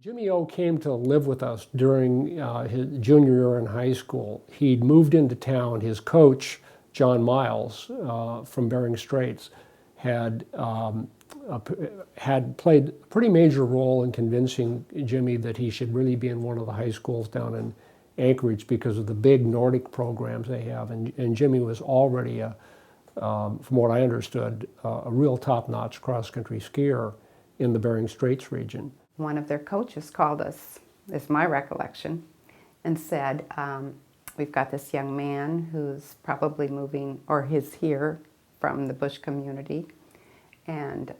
Jimmy O came to live with us during his junior year in high school. He'd moved into town. His coach, John Miles from Bering Straits, had played a pretty major role in convincing Jimmy that he should really be in one of the high schools down in Anchorage because of the big Nordic programs they have. And Jimmy was already, from what I understood, a real top-notch cross-country skier in the Bering Straits region. One of their coaches called us, is my recollection, and said, we've got this young man who's probably moving, or he's here from the bush community, and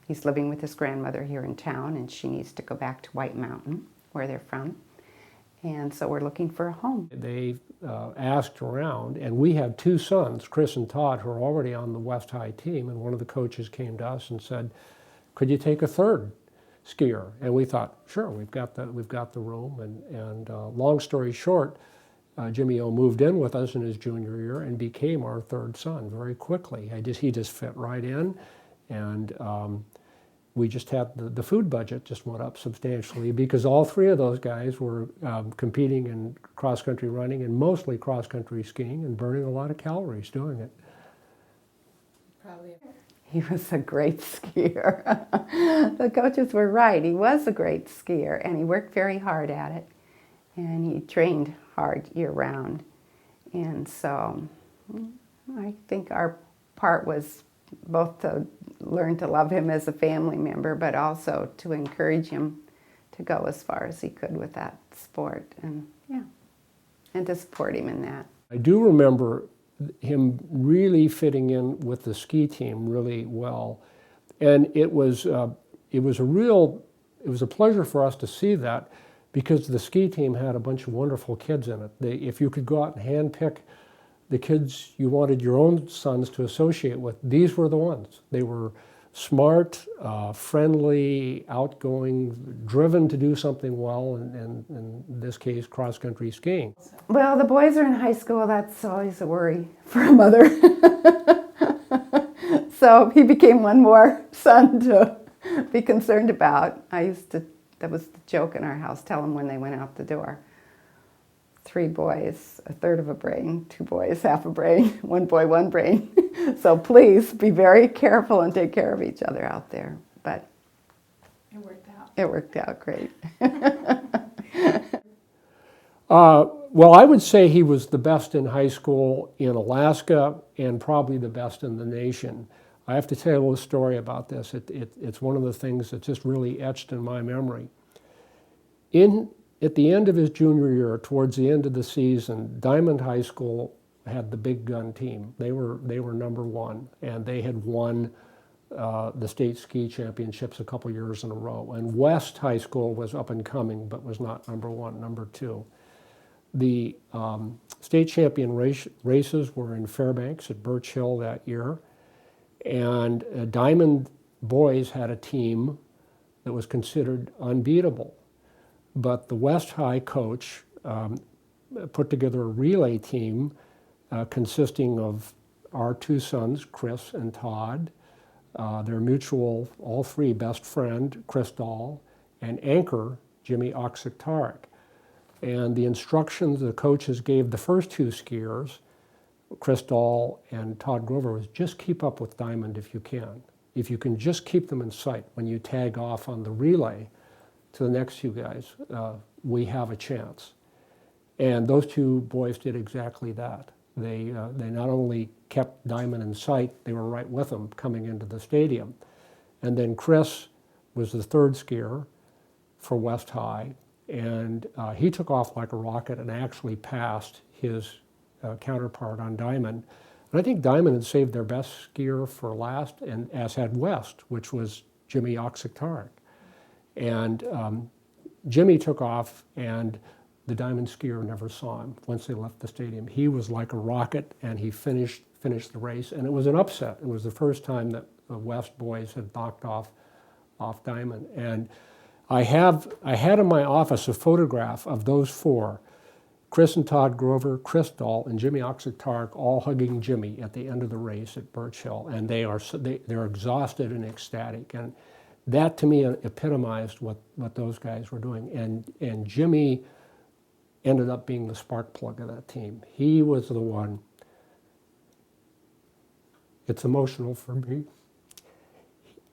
he's living with his grandmother here in town, and she needs to go back to White Mountain, where they're from, and so we're looking for a home. They asked around, and we had two sons, Chris and Todd, who are already on the West High team, and one of the coaches came to us and said, could you take a third skier? And we thought, sure, we've got the room. And long story short, Jimmy O moved in with us in his junior year and became our third son very quickly. He just fit right in, and we just had the food budget just went up substantially because all three of those guys were competing in cross-country running and mostly cross-country skiing and burning a lot of calories doing it. Probably. He was a great skier. The coaches were right. He was a great skier, and he worked very hard at it. And he trained hard year-round. And so I think our part was both to learn to love him as a family member, but also to encourage him to go as far as he could with that sport. And yeah, and to support him in that. I do remember him really fitting in with the ski team really well, and it was a pleasure for us to see that because the ski team had a bunch of wonderful kids in it. If you could go out and handpick the kids you wanted your own sons to associate with, these were the ones. They were smart, friendly, outgoing, driven to do something well, and in this case, cross-country skiing. Well, the boys are in high school. That's always a worry for a mother. So he became one more son to be concerned about. That was the joke in our house, tell them when they went out the door. 3 boys, a third of a brain, 2 boys, half a brain, 1 boy, 1 brain. So please be very careful and take care of each other out there. But it worked out. It worked out great. Well, I would say he was the best in high school in Alaska and probably the best in the nation. I have to tell you a little story about this. It's one of the things that's just really etched in my memory. At the end of his junior year, towards the end of the season, Diamond High School had the big gun team. They were number 1, and they had won the state ski championships a couple years in a row. And West High School was up and coming, but was not number 1, number 2. The state champion races were in Fairbanks at Birch Hill that year, and Diamond boys had a team that was considered unbeatable. But the West High coach put together a relay team consisting of our 2 sons, Chris and Todd, their mutual, all 3 best friend, Chris Dahl, and anchor, Jimmy Oxiktarik. And the instructions the coaches gave the first 2 skiers, Chris Dahl and Todd Grover, was just keep up with Diamond if you can. If you can just keep them in sight when you tag off on the relay to the next 2 guys, we have a chance. And those 2 boys did exactly that. They not only kept Diamond in sight, they were right with him coming into the stadium. And then Chris was the 3rd skier for West High, and he took off like a rocket and actually passed his counterpart on Diamond. And I think Diamond had saved their best skier for last, and as had West, which was Jimmy Oxiktarik. And Jimmy took off, and the Diamond skier never saw him once they left the stadium. He was like a rocket, and he finished the race, and it was an upset. It was the first time that the West boys had knocked off Diamond. And I had in my office a photograph of those 4, Chris and Todd Grover, Chris Dahl, and Jimmy Oxiktarik, all hugging Jimmy at the end of the race at Birch Hill, and they're exhausted and ecstatic. And that to me epitomized what those guys were doing. And Jimmy ended up being the spark plug of that team. He was the one. It's emotional for me.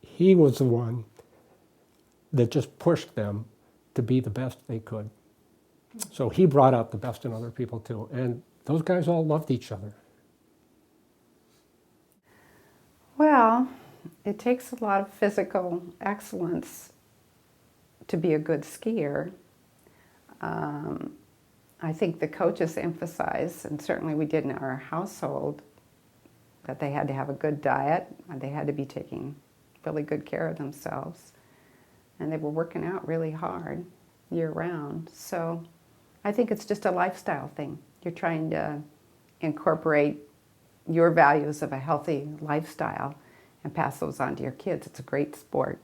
He was the one that just pushed them to be the best they could. So he brought out the best in other people too. And those guys all loved each other. Well, it takes a lot of physical excellence to be a good skier. I think the coaches emphasize, and certainly we did in our household, that they had to have a good diet, and they had to be taking really good care of themselves. And they were working out really hard year-round. So I think it's just a lifestyle thing. You're trying to incorporate your values of a healthy lifestyle and pass those on to your kids. It's a great sport.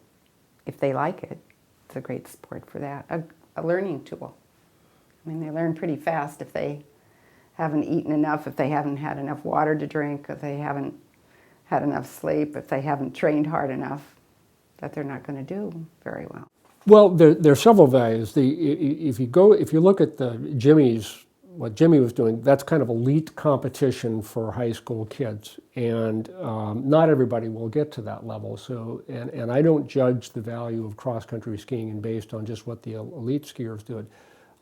If they like it, it's a great sport for that. A learning tool. I mean, they learn pretty fast if they haven't eaten enough, if they haven't had enough water to drink, if they haven't had enough sleep, if they haven't trained hard enough, that they're not going to do very well. Well, there are several values. If you look at what Jimmy was doing, that's kind of elite competition for high school kids, and not everybody will get to that level. So, and I don't judge the value of cross country skiing and based on just what the elite skiers did.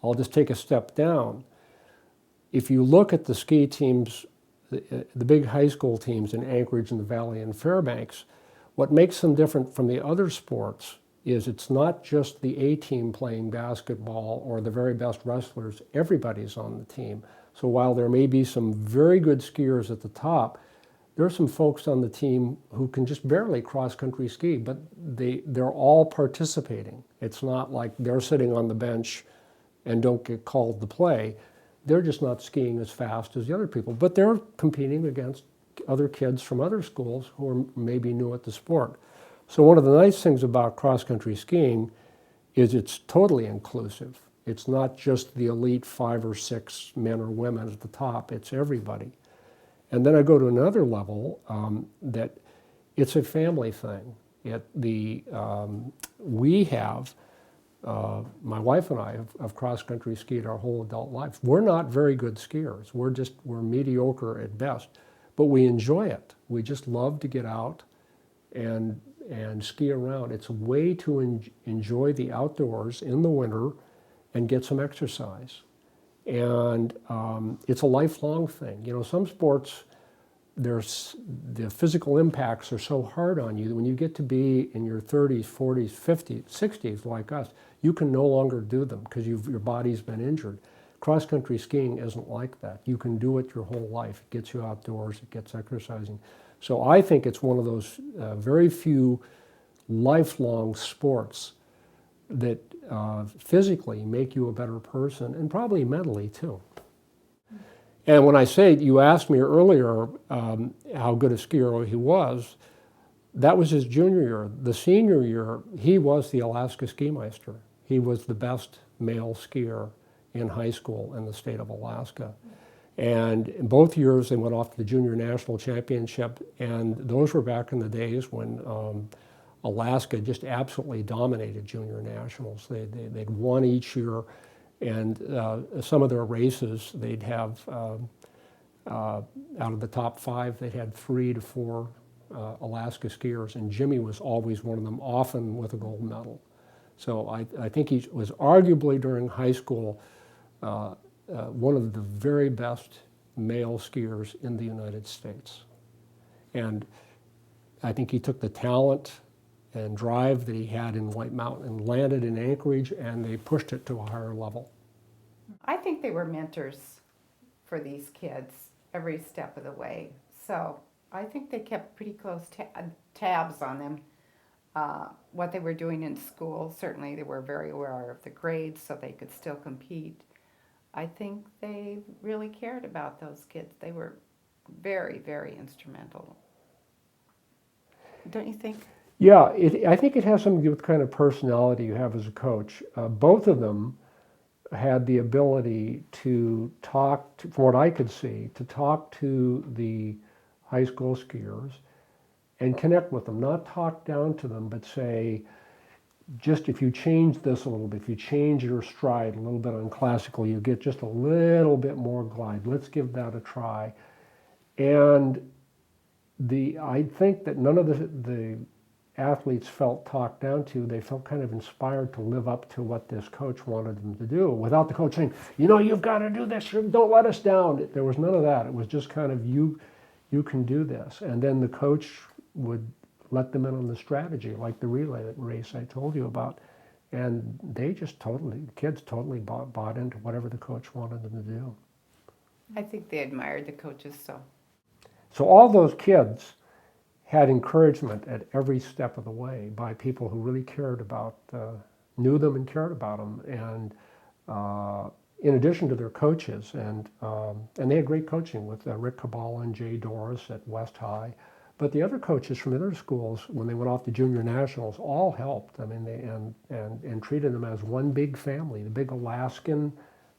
I'll just take a step down. If you look at the ski teams, the big high school teams in Anchorage and the Valley and Fairbanks, what makes them different from the other sports is it's not just the A team playing basketball or the very best wrestlers, everybody's on the team. So while there may be some very good skiers at the top, there are some folks on the team who can just barely cross-country ski, but they're all participating. It's not like they're sitting on the bench and don't get called to play. They're just not skiing as fast as the other people, but they're competing against other kids from other schools who are maybe new at the sport. So one of the nice things about cross-country skiing is it's totally inclusive. It's not just the elite 5 or 6 men or women at the top, it's everybody. And then I go to another level that it's a family thing. We have, my wife and I have cross-country skied our whole adult life. We're not very good skiers. We're mediocre at best, but we enjoy it. We just love to get out and ski around. It's a way to enjoy the outdoors in the winter and get some exercise. And it's a lifelong thing. You know, some sports, the physical impacts are so hard on you that when you get to be in your 30s, 40s, 50s, 60s like us, you can no longer do them because your body's been injured. Cross-country skiing isn't like that. You can do it your whole life. It gets you outdoors, it gets exercising. So I think it's one of those very few lifelong sports that physically make you a better person and probably mentally too. And when I say, you asked me earlier how good a skier he was, that was his junior year. The senior year, he was the Alaska Ski Meister. He was the best male skier in high school in the state of Alaska. And in both years, they went off to the Junior National Championship, and those were back in the days when Alaska just absolutely dominated Junior Nationals. They'd won each year, and some of their races, they'd have, out of the top 5, they had 3 to 4 Alaska skiers, and Jimmy was always one of them, often with a gold medal. So I think he was arguably during high school one of the very best male skiers in the United States. And I think he took the talent and drive that he had in White Mountain and landed in Anchorage, and they pushed it to a higher level. I think they were mentors for these kids every step of the way. So I think they kept pretty close tabs on them. What they were doing in school, certainly they were very aware of the grades so they could still compete. I think they really cared about those kids. They were very, very instrumental. Don't you think? Yeah, I think it has something to do with the kind of personality you have as a coach. Both of them had the ability to from what I could see, to talk to the high school skiers and connect with them, not talk down to them, but say, just if you change this a little bit, if you change your stride a little bit on classical, you get just a little bit more glide. Let's give that a try. And I think that none of the athletes felt talked down to. They felt kind of inspired to live up to what this coach wanted them to do without the coach saying, you've got to do this, don't let us down. There was none of that. It was just kind of, you can do this. And then the coach would let them in on the strategy, like the relay race I told you about. And the kids totally bought into whatever the coach wanted them to do. I think they admired the coaches so. So all those kids had encouragement at every step of the way by people who really cared about, knew them and cared about them. And in addition to their coaches, and they had great coaching with Rick Kabbalah and Jay Doris at West High. But the other coaches from the other schools, when they went off to junior nationals, all helped. I mean, and treated them as one big family, the big Alaskan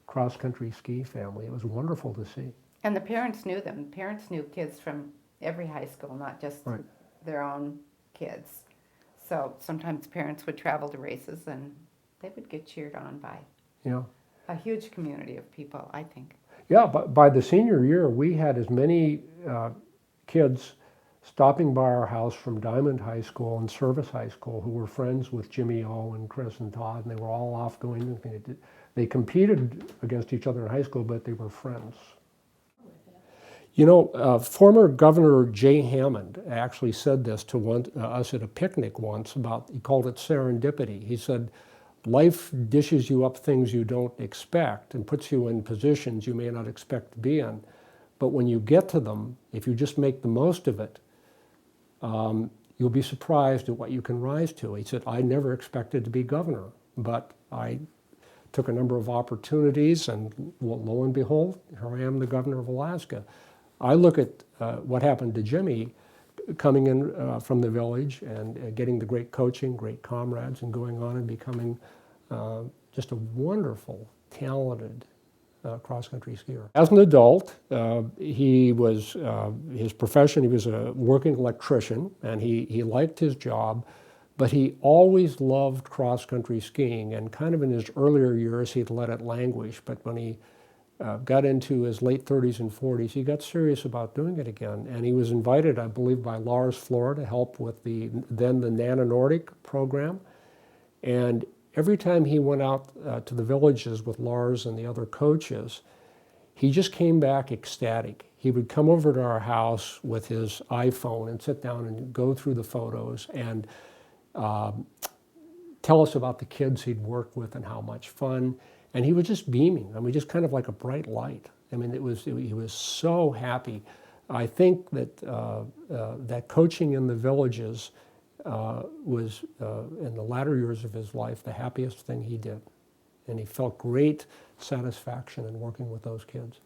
cross-country ski family. It was wonderful to see. And the parents knew them. The parents knew kids from every high school, not just Right. their own kids. So sometimes parents would travel to races and they would get cheered on by Yeah. a huge community of people, I think. Yeah, but by the senior year, we had as many kids stopping by our house from Diamond High School and Service High School who were friends with Jimmy O and Chris and Todd, and they were all off going. They competed against each other in high school, but they were friends. Former Governor Jay Hammond actually said this to us at a picnic once he called it serendipity. He said, life dishes you up things you don't expect and puts you in positions you may not expect to be in. But when you get to them, if you just make the most of it, you'll be surprised at what you can rise to. He said, I never expected to be governor, but I took a number of opportunities, and lo and behold, here I am, the governor of Alaska. I look at what happened to Jimmy coming in from the village and getting the great coaching, great comrades, and going on and becoming just a wonderful, talented cross-country skier. As an adult, his profession, he was a working electrician, and he liked his job, but he always loved cross-country skiing, and kind of in his earlier years, he'd let it languish, but when he got into his late 30s and 40s, he got serious about doing it again. And he was invited, I believe, by Lars Flor to help with the Nana Nordic program. And every time he went out to the villages with Lars and the other coaches, he just came back ecstatic. He would come over to our house with his iPhone and sit down and go through the photos and tell us about the kids he'd worked with and how much fun. And he was just beaming. I mean, just kind of like a bright light. I mean, he was so happy. I think that that coaching in the villages was, in the latter years of his life, the happiest thing he did. And he felt great satisfaction in working with those kids.